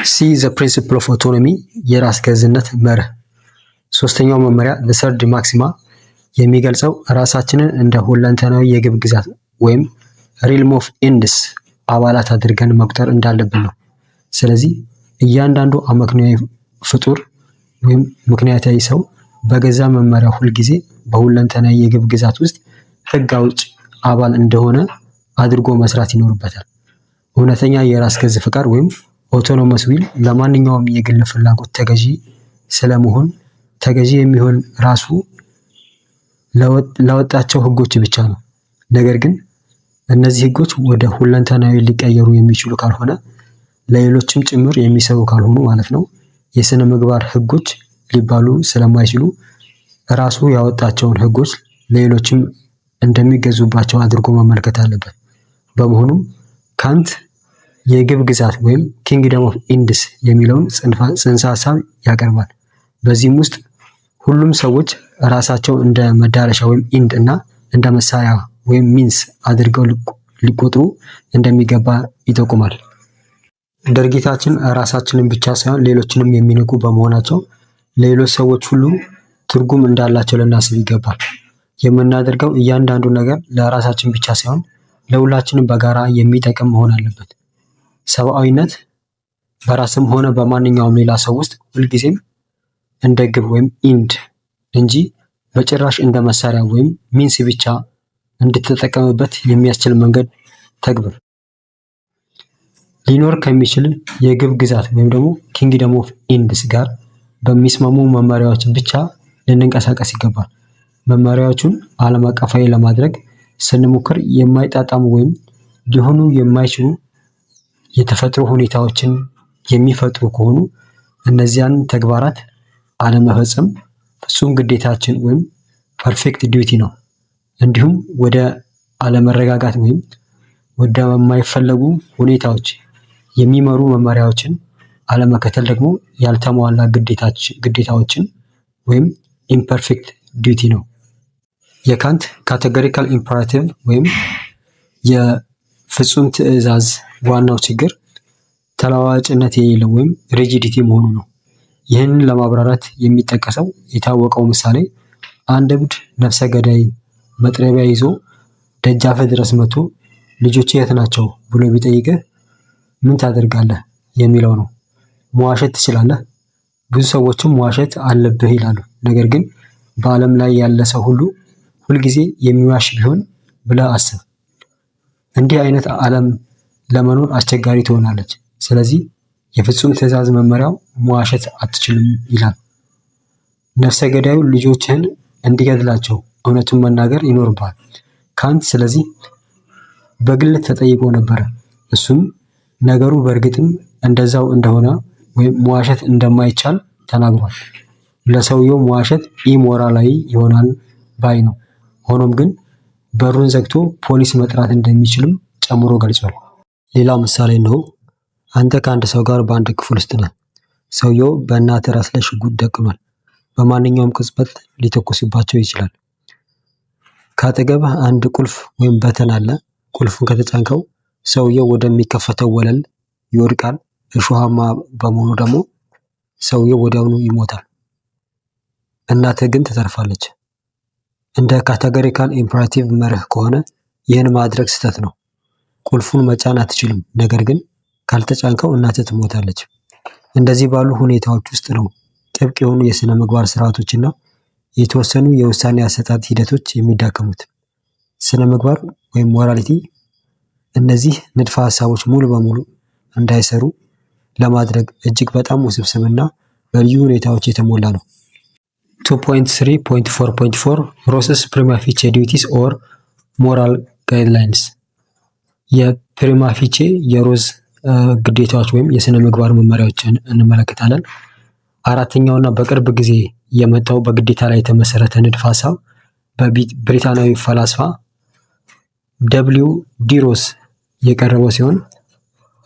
ሲ ዘ ፕሪንሲፕል ኦፍ ኦቶኖሚ የራስ ገዝነት መርህ። ሶስተኛው መመሪያ ዘ ሰርድ ማክሲማ የሚገልጸው ራሳችንን እንደ ሁለንተናዊ የግብ ግዛት ወይም ሪልም ኦፍ ኢንድስ አባላት አድርገን መቁጠር እንዳለብን ነው። ስለዚህ እያንዳንዱ አመክንዮአዊ ፍጡር ወይም ምክንያታዊ ሰው በገዛ መመሪያ ሁልጊዜ በሁለንተናዊ የግብ ግዛት ውስጥ ህግ አውጭ አባል እንደሆነ አድርጎ መስራት ይኖርበታል። እውነተኛ የራስ ገዝ ፍቃድ ወይም ኦቶኖመስ ዊል ለማንኛውም የግል ፍላጎት ተገዢ ስለመሆን ተገዢ የሚሆን ራሱ ለወጣቸው ህጎች ብቻ ነው። ነገር ግን እነዚህ ህጎች ወደ ሁለንተናዊ ሊቀየሩ የሚችሉ ካልሆነ ለሌሎችም ጭምር የሚሰሩ ካልሆኑ ማለት ነው የስነ ምግባር ህጎች ሊባሉ ስለማይችሉ ራሱ ያወጣቸውን ህጎች ለሌሎችም እንደሚገዙባቸው አድርጎ መመልከት አለበት። በመሆኑም ካንት የግብ ግዛት ወይም ኪንግደም ኦፍ ኢንድስ የሚለውን ጽንሰ ሀሳብ ያቀርባል። በዚህም ውስጥ ሁሉም ሰዎች ራሳቸው እንደ መዳረሻ ወይም ኢንድ እና እንደ መሳሪያ ወይም ሚንስ አድርገው ሊቆጥሩ እንደሚገባ ይጠቁማል። ድርጊታችን ራሳችንን ብቻ ሳይሆን ሌሎችንም የሚነኩ በመሆናቸው ለሌሎች ሰዎች ሁሉ ትርጉም እንዳላቸው ልናስብ ይገባል። የምናደርገው እያንዳንዱ ነገር ለራሳችን ብቻ ሳይሆን ለሁላችንም በጋራ የሚጠቅም መሆን አለበት። ሰብአዊነት በራስም ሆነ በማንኛውም ሌላ ሰው ውስጥ ሁልጊዜም እንደ ግብ ወይም ኢንድ እንጂ በጭራሽ እንደ መሳሪያ ወይም ሚንስ ብቻ እንድትጠቀምበት የሚያስችል መንገድ ተግብር። ሊኖር ከሚችል የግብ ግዛት ወይም ደግሞ ኪንግደም ኦፍ ኢንድስ ጋር በሚስማሙ መመሪያዎች ብቻ ልንንቀሳቀስ ይገባል። መመሪያዎቹን ዓለም አቀፋዊ ለማድረግ ስንሞክር የማይጣጣሙ ወይም ሊሆኑ የማይችሉ የተፈጥሮ ሁኔታዎችን የሚፈጥሩ ከሆኑ እነዚያን ተግባራት አለመፈጸም ፍጹም ግዴታችን ወይም ፐርፌክት ዲዩቲ ነው። እንዲሁም ወደ አለመረጋጋት ወይም ወደ የማይፈለጉ ሁኔታዎች የሚመሩ መመሪያዎችን አለመከተል ደግሞ ያልተሟላ ግዴታዎችን ወይም ኢምፐርፌክት ዲዩቲ ነው። የካንት ካቴጎሪካል ኢምፐራቲቭ ወይም የፍጹም ትዕዛዝ ዋናው ችግር ተለዋዋጭነት የሌለው ወይም ሪጂዲቲ መሆኑ ነው። ይህንን ለማብራራት የሚጠቀሰው የታወቀው ምሳሌ አንድ እብድ ነፍሰ ገዳይ መጥረቢያ ይዞ ደጃፍ ድረስ መጥቶ ልጆቼ የት ናቸው ብሎ ቢጠይቅህ ምን ታደርጋለህ የሚለው ነው። መዋሸት ትችላለህ? ብዙ ሰዎችም መዋሸት አለብህ ይላሉ። ነገር ግን በዓለም ላይ ያለ ሰው ሁሉ ሁልጊዜ የሚዋሽ ቢሆን ብለህ አስብ። እንዲህ አይነት ዓለም ለመኖር አስቸጋሪ ትሆናለች። ስለዚህ የፍጹም ትዕዛዝ መመሪያው መዋሸት አትችልም ይላል። ነፍሰ ገዳዩ ልጆችህን እንዲገድላቸው እውነቱን መናገር ይኖርብሃል። ካንት ስለዚህ በግል ተጠይቆ ነበረ። እሱም ነገሩ በእርግጥም እንደዛው እንደሆነ ወይም መዋሸት እንደማይቻል ተናግሯል። ለሰውየው መዋሸት ኢሞራላዊ ይሆናል ባይ ነው። ሆኖም ግን በሩን ዘግቶ ፖሊስ መጥራት እንደሚችልም ጨምሮ ገልጿል። ሌላው ምሳሌ ነው። አንተ ከአንድ ሰው ጋር በአንድ ክፍል ውስጥ ነህ። ሰውየው በእናትህ ራስ ላይ ሽጉጥ ደቅኗል። በማንኛውም ቅጽበት ሊተኩስባቸው ይችላል። ከአጠገብህ አንድ ቁልፍ ወይም በተን አለ። ቁልፉን ከተጫንከው ሰውየው ወደሚከፈተው ወለል ይወድቃል። እሾሃማ በመሆኑ ደግሞ ሰውየው ወዲያውኑ ይሞታል። እናትህ ግን ትተርፋለች። እንደ ካቴጎሪካል ኢምፐራቲቭ መርህ ከሆነ ይህን ማድረግ ስህተት ነው። ቁልፉን መጫን አትችልም፣ ነገር ግን ካልተጫንከው እናትህ ትሞታለች። እንደዚህ ባሉ ሁኔታዎች ውስጥ ነው ጥብቅ የሆኑ የስነ ምግባር ስርዓቶችና የተወሰኑ የውሳኔ አሰጣጥ ሂደቶች የሚዳከሙት። ስነ ምግባር ወይም ሞራሊቲ እነዚህ ንድፈ ሀሳቦች ሙሉ በሙሉ እንዳይሰሩ ለማድረግ እጅግ በጣም ውስብስብና በልዩ ሁኔታዎች የተሞላ ነው። 2.3.4.4 ሮስስ ፕሪማ ፊቼ ዲዩቲስ ኦር ሞራል ጋይድላይንስ የፕሪማ ፊቼ የሮዝ ግዴታዎች ወይም የስነ ምግባር መመሪያዎችን እንመለከታለን። አራተኛውና በቅርብ ጊዜ የመጣው በግዴታ ላይ የተመሰረተ ንድፈ ሀሳብ በብሪታናዊ ፈላስፋ ደብሊው ዲ ሮስ የቀረበው ሲሆን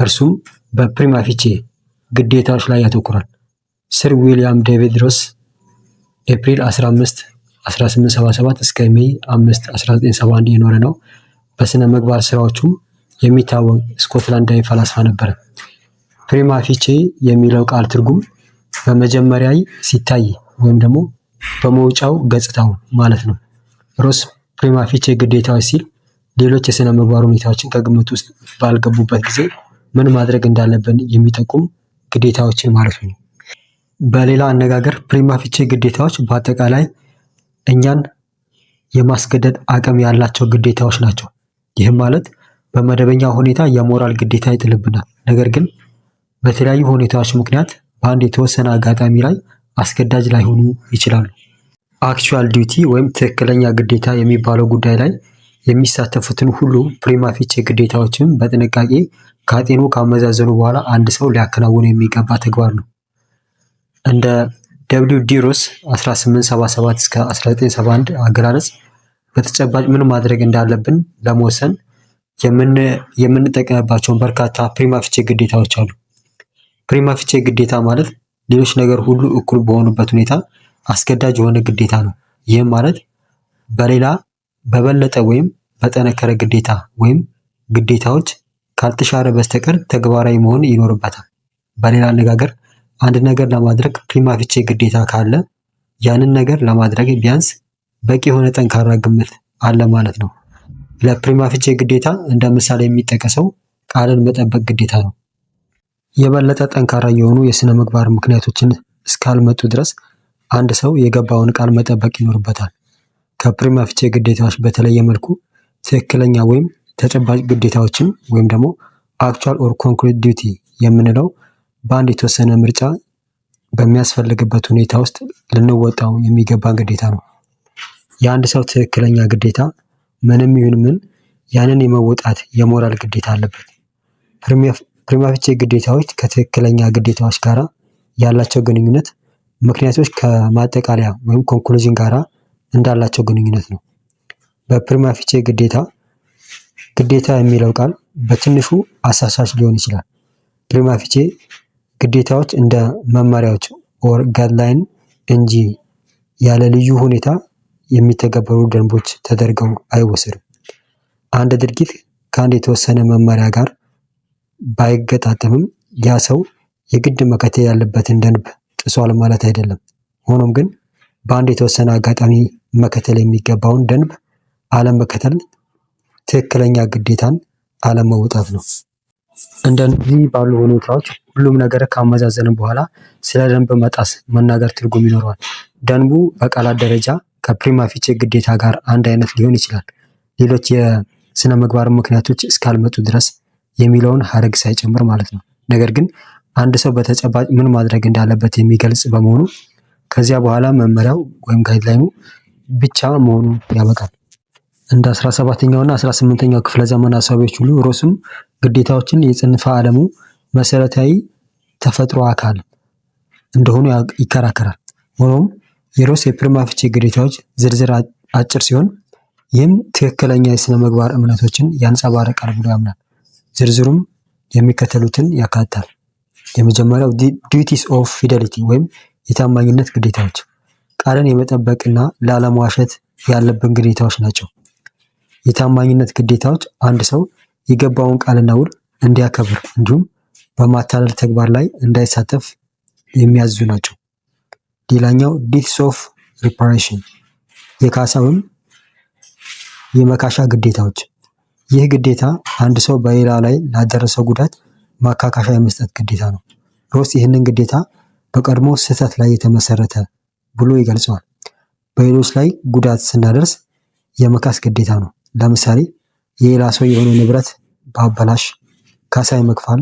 እርሱም በፕሪማ ፊቼ ግዴታዎች ላይ ያተኩራል። ስር ዊሊያም ዴቪድ ሮስ ኤፕሪል 15 1877 እስከ ሜይ 5 1971 የኖረ ነው። በስነ ምግባር ስራዎቹም የሚታወቅ ስኮትላንዳዊ ፈላስፋ ነበረ። ፕሪማ ፊቼ የሚለው ቃል ትርጉም በመጀመሪያ ሲታይ ወይም ደግሞ በመውጫው ገጽታው ማለት ነው። ሮስ ፕሪማ ፊቼ ግዴታዎች ሲል ሌሎች የስነ ምግባር ሁኔታዎችን ከግምት ውስጥ ባልገቡበት ጊዜ ምን ማድረግ እንዳለብን የሚጠቁም ግዴታዎችን ማለት ነው። በሌላ አነጋገር ፕሪማ ፊቼ ግዴታዎች በአጠቃላይ እኛን የማስገደድ አቅም ያላቸው ግዴታዎች ናቸው። ይህም ማለት በመደበኛ ሁኔታ የሞራል ግዴታ ይጥልብናል። ነገር ግን በተለያዩ ሁኔታዎች ምክንያት በአንድ የተወሰነ አጋጣሚ ላይ አስገዳጅ ላይሆኑ ይችላሉ። አክቹዋል ዲዩቲ ወይም ትክክለኛ ግዴታ የሚባለው ጉዳይ ላይ የሚሳተፉትን ሁሉ ፕሪማ ፊቼ ግዴታዎችን በጥንቃቄ ካጤኑ ካመዛዘኑ በኋላ አንድ ሰው ሊያከናውኑ የሚገባ ተግባር ነው። እንደ ደብሊው ዲ ሮስ 1877 እስከ 1971 አገላለጽ በተጨባጭ ምን ማድረግ እንዳለብን ለመወሰን የምንጠቀምባቸውን በርካታ ፕሪማ ፊቼ ግዴታዎች አሉ። ፕሪማ ፊቼ ግዴታ ማለት ሌሎች ነገር ሁሉ እኩል በሆኑበት ሁኔታ አስገዳጅ የሆነ ግዴታ ነው። ይህም ማለት በሌላ በበለጠ ወይም በጠነከረ ግዴታ ወይም ግዴታዎች ካልተሻረ በስተቀር ተግባራዊ መሆን ይኖርበታል። በሌላ አነጋገር አንድ ነገር ለማድረግ ፕሪማ ፊቼ ግዴታ ካለ ያንን ነገር ለማድረግ ቢያንስ በቂ የሆነ ጠንካራ ግምት አለ ማለት ነው። ለፕሪማ ፊቼ ግዴታ እንደ ምሳሌ የሚጠቀሰው ቃልን መጠበቅ ግዴታ ነው። የበለጠ ጠንካራ የሆኑ የስነ ምግባር ምክንያቶችን እስካልመጡ ድረስ አንድ ሰው የገባውን ቃል መጠበቅ ይኖርበታል። ከፕሪማ ፊቼ ግዴታዎች በተለየ መልኩ ትክክለኛ ወይም ተጨባጭ ግዴታዎችን ወይም ደግሞ አክቹዋል ኦር ኮንክሪት ዲዩቲ የምንለው በአንድ የተወሰነ ምርጫ በሚያስፈልግበት ሁኔታ ውስጥ ልንወጣው የሚገባን ግዴታ ነው። የአንድ ሰው ትክክለኛ ግዴታ ምንም ይሁን ምን ያንን የመወጣት የሞራል ግዴታ አለበት። ፕሪማ ፊቼ ግዴታዎች ከትክክለኛ ግዴታዎች ጋር ያላቸው ግንኙነት ምክንያቶች ከማጠቃለያ ወይም ኮንክሉዥን ጋራ እንዳላቸው ግንኙነት ነው። በፕሪማ ፊቼ ግዴታ የሚለው ቃል በትንሹ አሳሳች ሊሆን ይችላል። ፕሪማ ፊቼ ግዴታዎች እንደ መመሪያዎች ኦር ጋይድላይን እንጂ ያለ ልዩ ሁኔታ የሚተገበሩ ደንቦች ተደርገው አይወሰዱም። አንድ ድርጊት ከአንድ የተወሰነ መመሪያ ጋር ባይገጣጠምም ያ ሰው የግድ መከተል ያለበትን ደንብ ጥሷል ማለት አይደለም። ሆኖም ግን በአንድ የተወሰነ አጋጣሚ መከተል የሚገባውን ደንብ አለመከተል ትክክለኛ ግዴታን አለመውጣት ነው። እንደዚህ ባሉ ሁኔታዎች ሁሉም ነገር ካመዛዘንን በኋላ ስለ ደንብ መጣስ መናገር ትርጉም ይኖረዋል። ደንቡ በቃላት ደረጃ ከፕሪማ ፊቼ ግዴታ ጋር አንድ አይነት ሊሆን ይችላል፣ ሌሎች የስነ ምግባር ምክንያቶች እስካልመጡ ድረስ የሚለውን ሀረግ ሳይጨምር ማለት ነው። ነገር ግን አንድ ሰው በተጨባጭ ምን ማድረግ እንዳለበት የሚገልጽ በመሆኑ ከዚያ በኋላ መመሪያው ወይም ጋይድላይኑ ብቻ መሆኑ ያበቃል። እንደ 17ኛው እና 18ኛው ክፍለ ዘመን ሀሳቦች ሁሉ ሮስም ግዴታዎችን የጽንፈ ዓለሙ መሰረታዊ ተፈጥሮ አካል እንደሆኑ ይከራከራል። ሆኖም የሮስ የፕሪማ ፊቼ ግዴታዎች ዝርዝር አጭር ሲሆን ይህም ትክክለኛ የስነ ምግባር እምነቶችን ያንጸባርቃል ብሎ ያምናል። ዝርዝሩም የሚከተሉትን ያካትታል። የመጀመሪያው ዲዩቲስ ኦፍ ፊደሊቲ ወይም የታማኝነት ግዴታዎች፣ ቃልን የመጠበቅና ላለመዋሸት ያለብን ግዴታዎች ናቸው። የታማኝነት ግዴታዎች አንድ ሰው የገባውን ቃልና ውል እንዲያከብር እንዲሁም በማታለል ተግባር ላይ እንዳይሳተፍ የሚያዙ ናቸው። ሌላኛው ዲዩቲስ ኦፍ ሪፓሬሽን የካሳ ወይም የመካሻ ግዴታዎች፣ ይህ ግዴታ አንድ ሰው በሌላ ላይ ላደረሰው ጉዳት ማካካሻ የመስጠት ግዴታ ነው። ሮስ ይህንን ግዴታ በቀድሞ ስህተት ላይ የተመሰረተ ብሎ ይገልጸዋል። በሌሎች ላይ ጉዳት ስናደርስ የመካስ ግዴታ ነው። ለምሳሌ የሌላ ሰው የሆነ ንብረት በአበላሽ ካሳ የመክፈል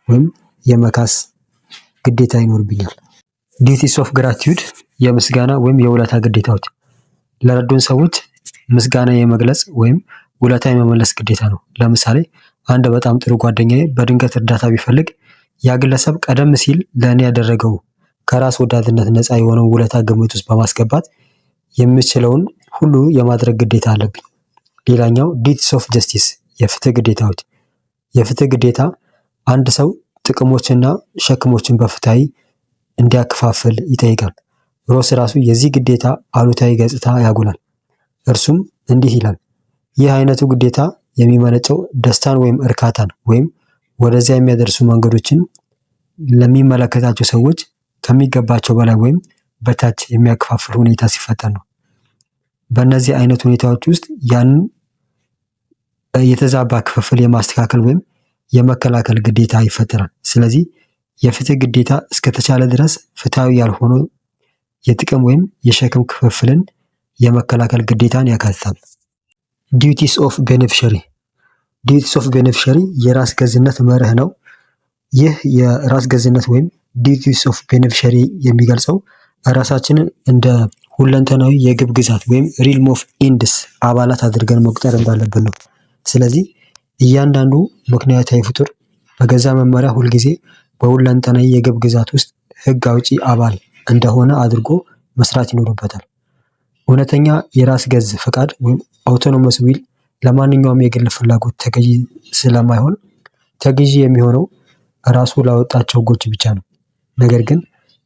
ወይም የመካስ ግዴታ ይኖርብኛል። ዲዩቲስ ኦፍ ግራቲዩድ የምስጋና ወይም የውለታ ግዴታዎች፣ ለረዱን ሰዎች ምስጋና የመግለጽ ወይም ውለታ የመመለስ ግዴታ ነው። ለምሳሌ አንድ በጣም ጥሩ ጓደኛዬ በድንገት እርዳታ ቢፈልግ ያ ግለሰብ ቀደም ሲል ለእኔ ያደረገው ከራስ ወዳድነት ነፃ የሆነው ውለታ ግምት ውስጥ በማስገባት የምችለውን ሁሉ የማድረግ ግዴታ አለብኝ። ሌላኛው ዲዩቲስ ኦፍ ጀስቲስ የፍትህ ግዴታዎች፣ የፍትህ ግዴታ አንድ ሰው ጥቅሞችና ሸክሞችን በፍትሃዊ እንዲያከፋፍል ይጠይቃል። ሮስ ራሱ የዚህ ግዴታ አሉታዊ ገጽታ ያጉላል። እርሱም እንዲህ ይላል፣ ይህ አይነቱ ግዴታ የሚመነጨው ደስታን ወይም እርካታን ወይም ወደዚያ የሚያደርሱ መንገዶችን ለሚመለከታቸው ሰዎች ከሚገባቸው በላይ ወይም በታች የሚያከፋፍል ሁኔታ ሲፈጠር ነው። በእነዚህ አይነት ሁኔታዎች ውስጥ ያንን የተዛባ ክፍፍል የማስተካከል ወይም የመከላከል ግዴታ ይፈጠራል። ስለዚህ የፍትህ ግዴታ እስከተቻለ ድረስ ፍትሃዊ ያልሆነ የጥቅም ወይም የሸክም ክፍፍልን የመከላከል ግዴታን ያካትታል። ዲዩቲስ ኦፍ ቤኔፊሸሪ። ዲዩቲስ ኦፍ ቤኔፊሸሪ የራስ ገዝነት መርህ ነው። ይህ የራስ ገዝነት ወይም ዲዩቲስ ኦፍ ቤኔፊሸሪ የሚገልጸው ራሳችንን እንደ ሁለንተናዊ የግብ ግዛት ወይም ሪልም ኦፍ ኢንድስ አባላት አድርገን መቁጠር እንዳለብን ነው። ስለዚህ እያንዳንዱ ምክንያታዊ ፍጡር በገዛ መመሪያ ሁልጊዜ በሁለንተናዊ የግብ ግዛት ውስጥ ህግ አውጪ አባል እንደሆነ አድርጎ መስራት ይኖርበታል። እውነተኛ የራስ ገዝ ፈቃድ ወይም አውቶኖመስ ዊል ለማንኛውም የግል ፍላጎት ተገዢ ስለማይሆን ተገዢ የሚሆነው ራሱ ላወጣቸው ህጎች ብቻ ነው። ነገር ግን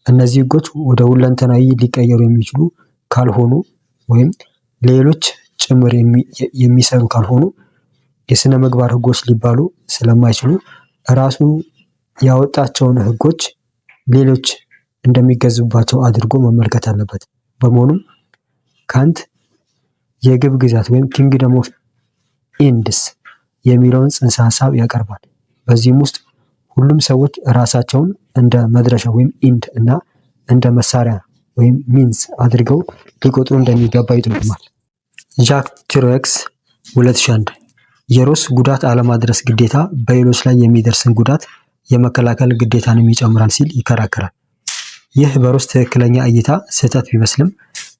እነዚህ ህጎች ወደ ሁለንተናዊ ሊቀየሩ የሚችሉ ካልሆኑ ወይም ሌሎች ጭምር የሚሰሩ ካልሆኑ የስነ ምግባር ህጎች ሊባሉ ስለማይችሉ ራሱ ያወጣቸውን ህጎች ሌሎች እንደሚገዙባቸው አድርጎ መመልከት አለበት። በመሆኑም ካንት የግብ ግዛት ወይም ኪንግደም ኦፍ ኢንድስ የሚለውን ጽንሰ ሀሳብ ያቀርባል። በዚህም ውስጥ ሁሉም ሰዎች ራሳቸውን እንደ መድረሻ ወይም ኢንድ እና እንደ መሳሪያ ወይም ሚንስ አድርገው ሊቆጥሩ እንደሚገባ ይጠቁማል። ዣክ ቺራክስ 2001 የሮስ ጉዳት አለማድረስ ግዴታ በሌሎች ላይ የሚደርስን ጉዳት የመከላከል ግዴታንም ይጨምራል ሲል ይከራከራል። ይህ በሮስ ትክክለኛ እይታ ስህተት ቢመስልም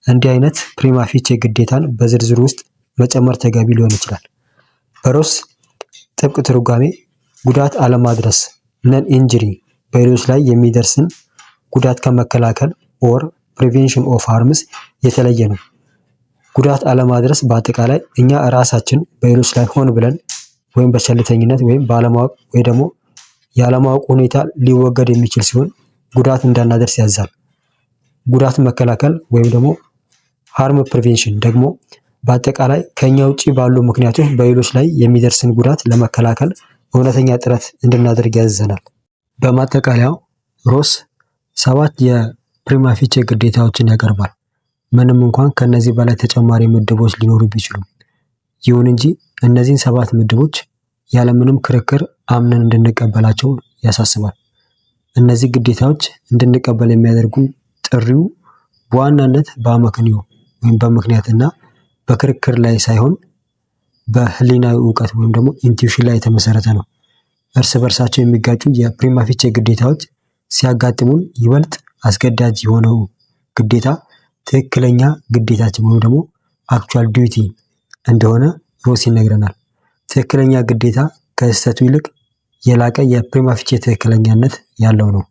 እንዲህ አይነት ፕሪማ ፊቼ ግዴታን በዝርዝር ውስጥ መጨመር ተገቢ ሊሆን ይችላል። በሮስ ጥብቅ ትርጓሜ ጉዳት አለማድረስ ነን ኢንጅሪ በሌሎች ላይ የሚደርስን ጉዳት ከመከላከል ኦር ፕሪቬንሽን ኦፍ ሃርምስ የተለየ ነው። ጉዳት አለማድረስ በአጠቃላይ እኛ ራሳችን በሌሎች ላይ ሆን ብለን ወይም በቸልተኝነት ወይም ባለማወቅ ወይ ደግሞ ያለማወቅ ሁኔታ ሊወገድ የሚችል ሲሆን ጉዳት እንዳናደርስ ያዛል። ጉዳት መከላከል ወይም ደግሞ ሃርም ፕሪቬንሽን ደግሞ በአጠቃላይ ከኛ ውጪ ባሉ ምክንያቶች በሌሎች ላይ የሚደርስን ጉዳት ለመከላከል እውነተኛ ጥረት እንድናደርግ ያዘናል። በማጠቃለያው ሮስ 7 የፕሪማ ፊቼ ግዴታዎችን ያቀርባል። ምንም እንኳን ከነዚህ በላይ ተጨማሪ ምድቦች ሊኖሩ ቢችሉም፣ ይሁን እንጂ እነዚህን 7 ምድቦች ያለምንም ክርክር አምነን እንድንቀበላቸው ያሳስባል። እነዚህ ግዴታዎች እንድንቀበል የሚያደርጉ ጥሪው በዋናነት በአመክንዮ ወይም በምክንያትና በክርክር ላይ ሳይሆን በህሊናዊ እውቀት ወይም ደግሞ ኢንቱዊሽን ላይ የተመሰረተ ነው። እርስ በርሳቸው የሚጋጩ የፕሪማ ፊቼ ግዴታዎች ሲያጋጥሙን ይበልጥ አስገዳጅ የሆነው ግዴታ ትክክለኛ ግዴታችን ወይም ደግሞ አክቹዋል ዲዩቲ እንደሆነ ሮስ ይነግረናል። ትክክለኛ ግዴታ ከስህተቱ ይልቅ የላቀ የፕሪማ ፊቼ ትክክለኛነት ያለው ነው።